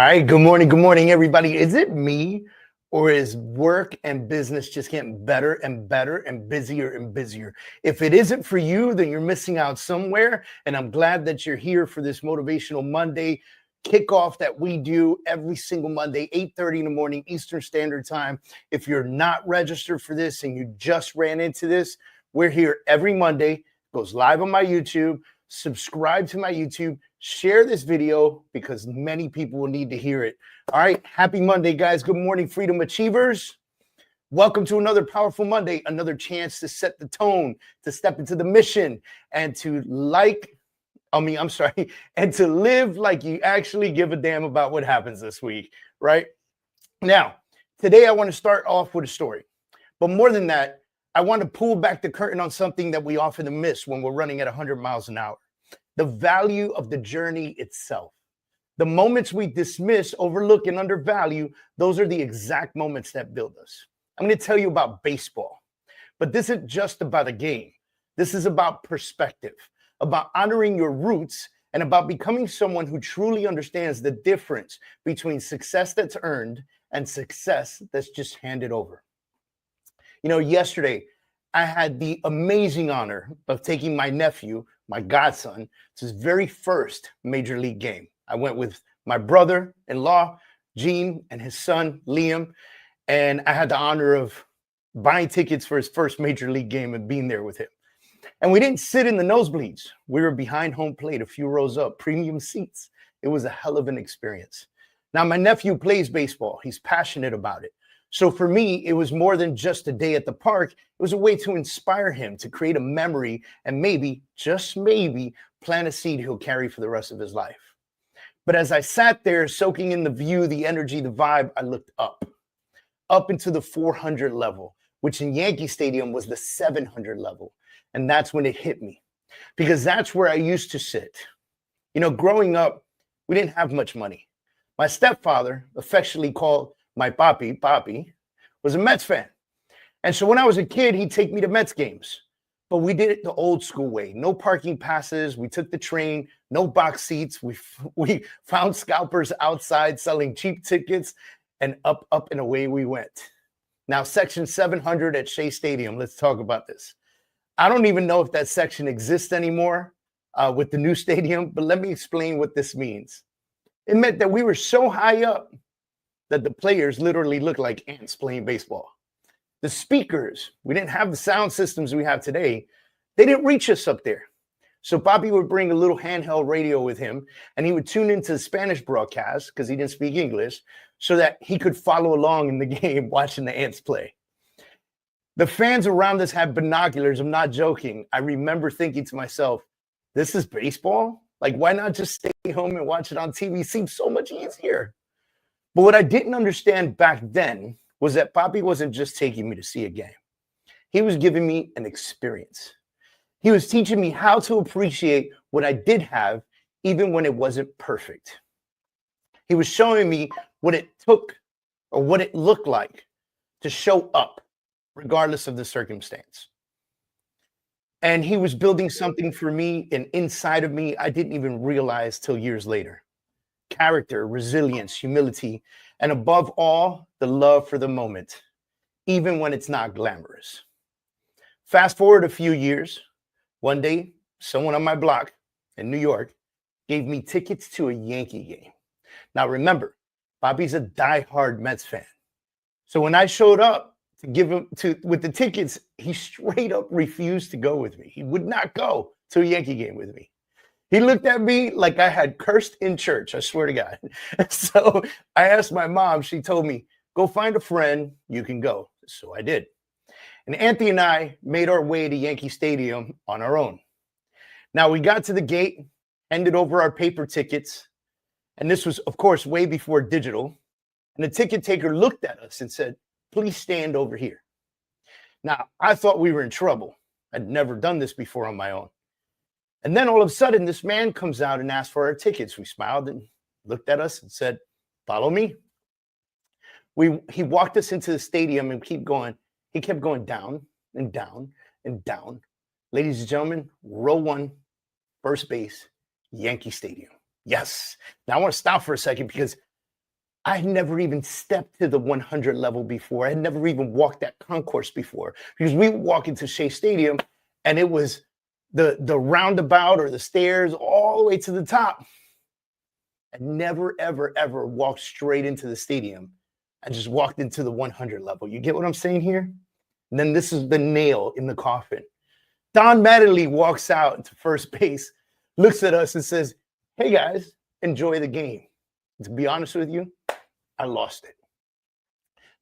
right, good morning, everybody. Is it me or is work and business just getting better and better and busier? If it isn't for you, then you're missing out somewhere. And I'm glad that you're here for this Motivational Monday kickoff that we do every single Monday, 8:30 in the morning, Eastern Standard Time. If you're not registered for this and you just ran into this, we're here every Monday. It goes live on my YouTube. Subscribe to my YouTube, share this video because many people will need to hear it. All right, happy Monday, guys. Good morning, Freedom Achievers. Welcome to another powerful Monday, another chance to set the tone, to step into the mission, and to and to live like you actually give a damn about what happens this week, right? Now, today I want to start off with a story, but more than that, I want to pull back the curtain on something that we often miss when we're running at 100 miles an hour. The value of the journey itself. The moments we dismiss, overlook, and undervalue, those are the exact moments that build us. I'm going to tell you about baseball, but this isn't just about a game. This is about perspective, about honoring your roots, and about becoming someone who truly understands the difference between success that's earned and success that's just handed over. You know, yesterday, I had the amazing honor of taking my nephew, my godson, to his very first major league game. I went with my brother-in-law, Gene, and his son, Liam, and I had the honor of buying tickets for his first major league game and being there with him. And we didn't sit in the nosebleeds. We were behind home plate, a few rows up, premium seats. It was a hell of an experience. Now, my nephew plays baseball. He's passionate about it. So for me, it was more than just a day at the park. It was a way to inspire him to create a memory and maybe, just maybe, plant a seed he'll carry for the rest of his life. But as I sat there soaking in the view, the energy, the vibe, I looked up into the 400 level, which in Yankee Stadium was the 700 level. And that's when it hit me, because that's where I used to sit. You know, growing up, we didn't have much money. My stepfather, affectionately called my papi, was a Mets fan. And so when I was a kid, he'd take me to Mets games. But we did it the old school way. No parking passes. We took the train, no box seats. We found scalpers outside selling cheap tickets, and up, and away we went. Now, section 700 at Shea Stadium, let's talk about this. I don't even know if that section exists anymore with the new stadium, but let me explain what this means. It meant that we were so high up that the players literally looked like ants playing baseball. The speakers, we didn't have the sound systems we have today. They didn't reach us up there. So Bobby would bring a little handheld radio with him, and he would tune into the Spanish broadcast because he didn't speak English, so that he could follow along in the game watching the ants play. The fans around us had binoculars. I'm not joking. I remember thinking to myself, this is baseball? Like, why not just stay home and watch it on TV? It seems so much easier. But what I didn't understand back then was that Papi wasn't just taking me to see a game. He was giving me an experience. He was teaching me how to appreciate what I did have, even when it wasn't perfect. He was showing me what it took or what it looked like to show up, regardless of the circumstance. And he was building something for me and inside of me I didn't even realize till years later. Character, resilience, humility, and above all, the love for the moment, even when it's not glamorous. Fast forward a few years, one day, someone on my block in New York gave me tickets to a Yankee game. Now remember, Bobby's a diehard Mets fan. So when I showed up to give him with the tickets, he straight up refused to go with me. He would not go to a Yankee game with me. He looked at me like I had cursed in church, I swear to God. So I asked my mom, she told me, go find a friend, you can go. So I did. And Anthony and I made our way to Yankee Stadium on our own. Now we got to the gate, handed over our paper tickets, and this was, of course, way before digital. And the ticket taker looked at us and said, please stand over here. Now, I thought we were in trouble. I'd never done this before on my own. And then all of a sudden, this man comes out and asked for our tickets. We smiled and looked at us and said, follow me. He walked us into the stadium and he kept going down and down and down. Ladies and gentlemen, row one, first base, Yankee Stadium. Yes. Now I want to stop for a second because I had never even stepped to the 100 level before. I had never even walked that concourse before, because we would walk into Shea Stadium and it was the roundabout or the stairs all the way to the top. I never, ever, ever walked straight into the stadium. I just walked into the 100 level. You get what I'm saying here? And then this is the nail in the coffin. Don Mattingly walks out into first base, looks at us and says, "Hey guys, enjoy the game." And to be honest with you, I lost it.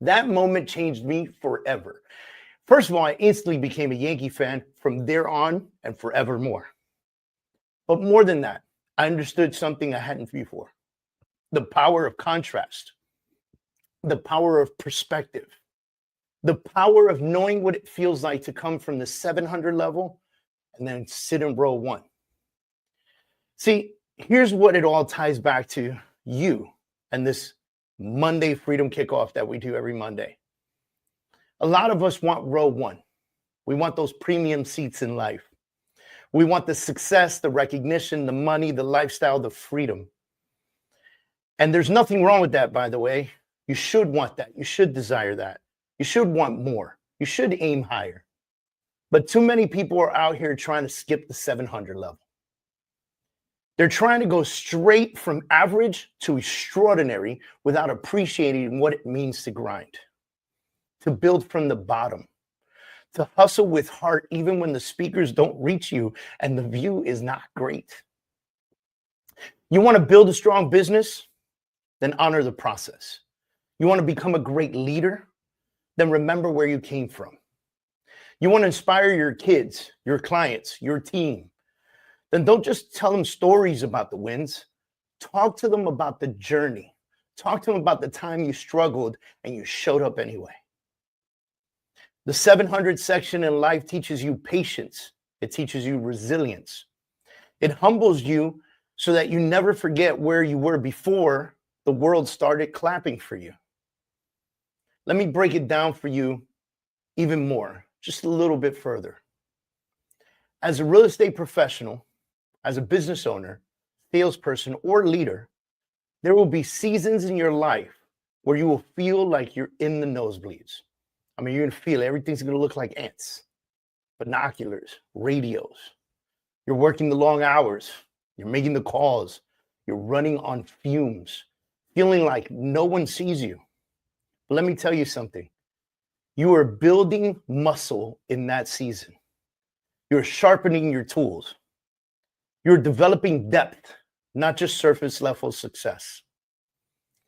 That moment changed me forever. First of all, I instantly became a Yankee fan from there on and forevermore. But more than that, I understood something I hadn't before: the power of contrast, the power of perspective, the power of knowing what it feels like to come from the 700 level and then sit in row one. See, here's what it all ties back to: you and this Monday Freedom Kickoff that we do every Monday. A lot of us want row one. We want those premium seats in life. We want the success, the recognition, the money, the lifestyle, the freedom. And there's nothing wrong with that, by the way. You should want that. You should desire that. You should want more. You should aim higher. But too many people are out here trying to skip the 700 level. They're trying to go straight from average to extraordinary without appreciating what it means to grind, to build from the bottom, to hustle with heart even when the speakers don't reach you and the view is not great. You want to build a strong business? Then honor the process. You want to become a great leader? Then remember where you came from. You want to inspire your kids, your clients, your team? Then don't just tell them stories about the wins. Talk to them about the journey. Talk to them about the time you struggled and you showed up anyway. The 700 section in life teaches you patience. It teaches you resilience. It humbles you so that you never forget where you were before the world started clapping for you. Let me break it down for you even more, just a little bit further. As a real estate professional, as a business owner, salesperson, or leader, there will be seasons in your life where you will feel like you're in the nosebleeds. I mean, you're going to feel everything's going to look like ants, binoculars, radios. You're working the long hours. You're making the calls. You're running on fumes, feeling like no one sees you. But let me tell you something. You are building muscle in that season. You're sharpening your tools. You're developing depth, not just surface level success.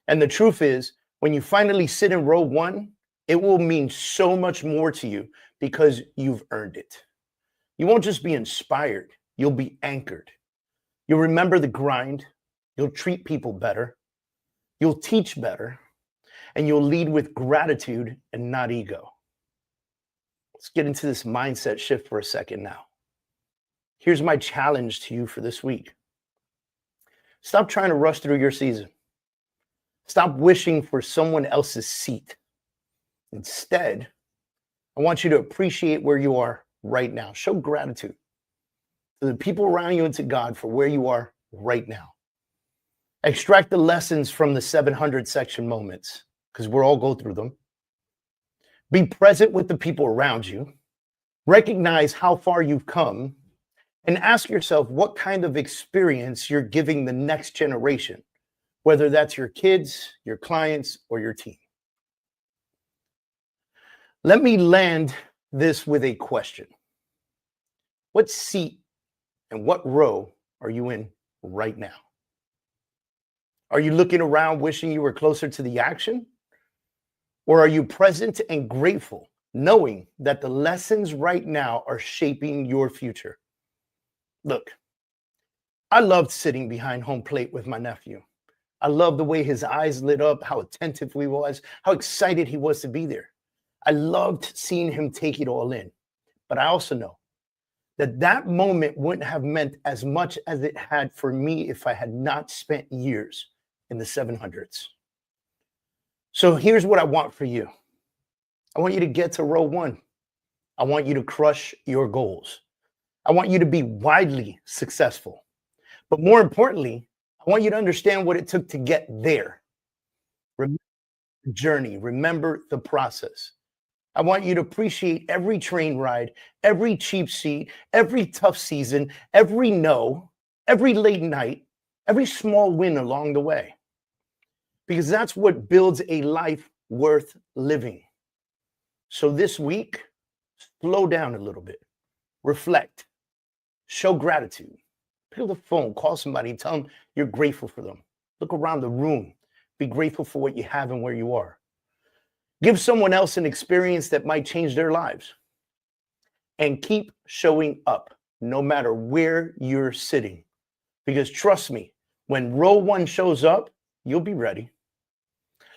And the truth is, when you finally sit in row one, it will mean so much more to you because you've earned it. You won't just be inspired, you'll be anchored. You'll remember the grind, you'll treat people better, you'll teach better, and you'll lead with gratitude and not ego. Let's get into this mindset shift for a second now. Here's my challenge to you for this week. Stop trying to rush through your season. Stop wishing for someone else's seat. Instead, I want you to appreciate where you are right now. Show gratitude to the people around you and to God for where you are right now. Extract the lessons from the 700 section moments, because we'll all go through them. Be present with the people around you. Recognize how far you've come. And ask yourself what kind of experience you're giving the next generation, whether that's your kids, your clients, or your team. Let me land this with a question. What seat and what row are you in right now? Are you looking around wishing you were closer to the action? Or are you present and grateful, knowing that the lessons right now are shaping your future? Look, I loved sitting behind home plate with my nephew. I loved the way his eyes lit up, how attentive he was, how excited he was to be there. I loved seeing him take it all in. But I also know that that moment wouldn't have meant as much as it had for me if I had not spent years in the 700s. So here's what I want for you. I want you to get to row one. I want you to crush your goals. I want you to be widely successful. But more importantly, I want you to understand what it took to get there. Remember the journey. Remember the process. I want you to appreciate every train ride, every cheap seat, every tough season, every no, every late night, every small win along the way, because that's what builds a life worth living. So this week, slow down a little bit, reflect, show gratitude. Pick up the phone, call somebody, tell them you're grateful for them. Look around the room, be grateful for what you have and where you are. Give someone else an experience that might change their lives. And keep showing up no matter where you're sitting. Because trust me, when row one shows up, you'll be ready.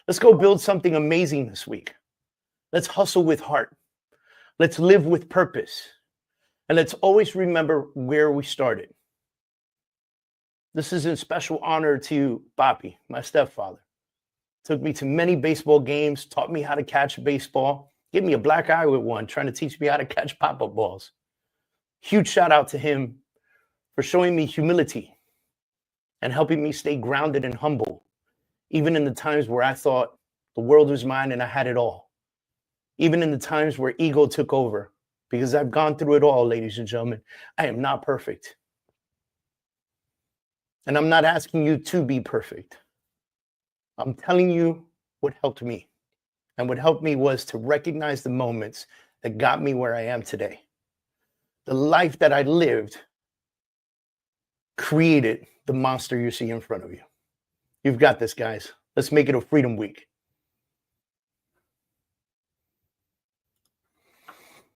Let's go build something amazing this week. Let's hustle with heart. Let's live with purpose. And let's always remember where we started. This is in special honor to Papi, my stepfather. Took me to many baseball games, taught me how to catch a baseball, gave me a black eye with one, trying to teach me how to catch pop-up balls. Huge shout out to him for showing me humility and helping me stay grounded and humble, even in the times where I thought the world was mine and I had it all. Even in the times where ego took over, because I've gone through it all, ladies and gentlemen. I am not perfect. And I'm not asking you to be perfect. I'm telling you what helped me. And what helped me was to recognize the moments that got me where I am today. The life that I lived created the monster you see in front of you. You've got this, guys. Let's make it a Freedom Week.